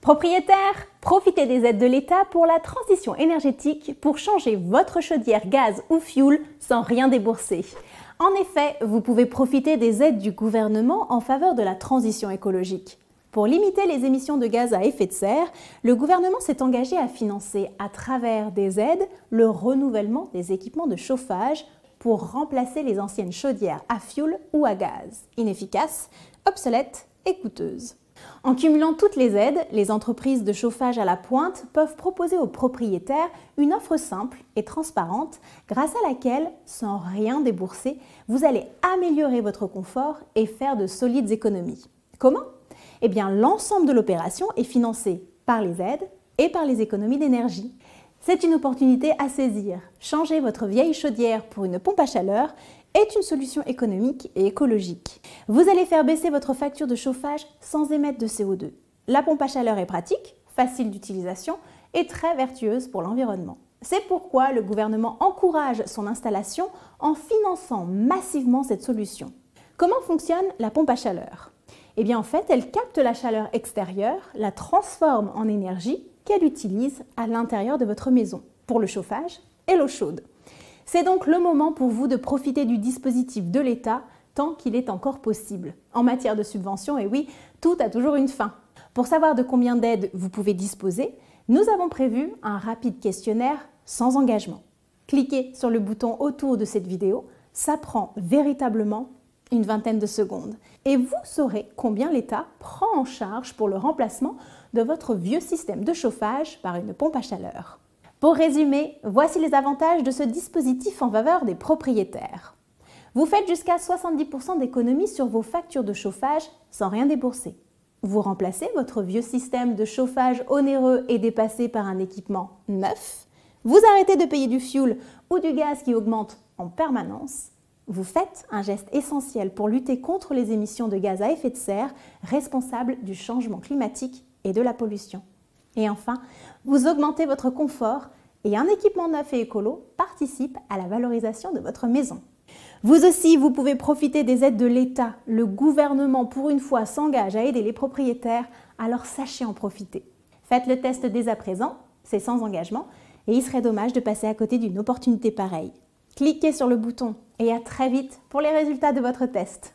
Propriétaires, profitez des aides de l'État pour la transition énergétique pour changer votre chaudière gaz ou fioul sans rien débourser. En effet, vous pouvez profiter des aides du gouvernement en faveur de la transition écologique. Pour limiter les émissions de gaz à effet de serre, le gouvernement s'est engagé à financer à travers des aides le renouvellement des équipements de chauffage pour remplacer les anciennes chaudières à fioul ou à gaz, inefficaces, obsolètes et coûteuses. En cumulant toutes les aides, les entreprises de chauffage à la pointe peuvent proposer aux propriétaires une offre simple et transparente grâce à laquelle, sans rien débourser, vous allez améliorer votre confort et faire de solides économies. Comment ? Eh bien, l'ensemble de l'opération est financé par les aides et par les économies d'énergie. C'est une opportunité à saisir. Changer votre vieille chaudière pour une pompe à chaleur est une solution économique et écologique. Vous allez faire baisser votre facture de chauffage sans émettre de CO2. La pompe à chaleur est pratique, facile d'utilisation et très vertueuse pour l'environnement. C'est pourquoi le gouvernement encourage son installation en finançant massivement cette solution. Comment fonctionne la pompe à chaleur ? Eh bien en fait, elle capte la chaleur extérieure, la transforme en énergie qu'elle utilise à l'intérieur de votre maison pour le chauffage et l'eau chaude. C'est donc le moment pour vous de profiter du dispositif de l'État tant qu'il est encore possible. En matière de subventions, et oui, tout a toujours une fin. Pour savoir de combien d'aides vous pouvez disposer, nous avons prévu un rapide questionnaire sans engagement. Cliquez sur le bouton autour de cette vidéo, ça prend véritablement une vingtaine de secondes. Et vous saurez combien l'État prend en charge pour le remplacement de votre vieux système de chauffage par une pompe à chaleur. Pour résumer, voici les avantages de ce dispositif en faveur des propriétaires. Vous faites jusqu'à 70% d'économie sur vos factures de chauffage sans rien débourser. Vous remplacez votre vieux système de chauffage onéreux et dépassé par un équipement neuf. Vous arrêtez de payer du fioul ou du gaz qui augmente en permanence. Vous faites un geste essentiel pour lutter contre les émissions de gaz à effet de serre responsables du changement climatique et de la pollution. Et enfin, vous augmentez votre confort et un équipement neuf et écolo participe à la valorisation de votre maison. Vous aussi, vous pouvez profiter des aides de l'État. Le gouvernement, pour une fois, s'engage à aider les propriétaires, alors sachez en profiter. Faites le test dès à présent, c'est sans engagement, et il serait dommage de passer à côté d'une opportunité pareille. Cliquez sur le bouton et à très vite pour les résultats de votre test.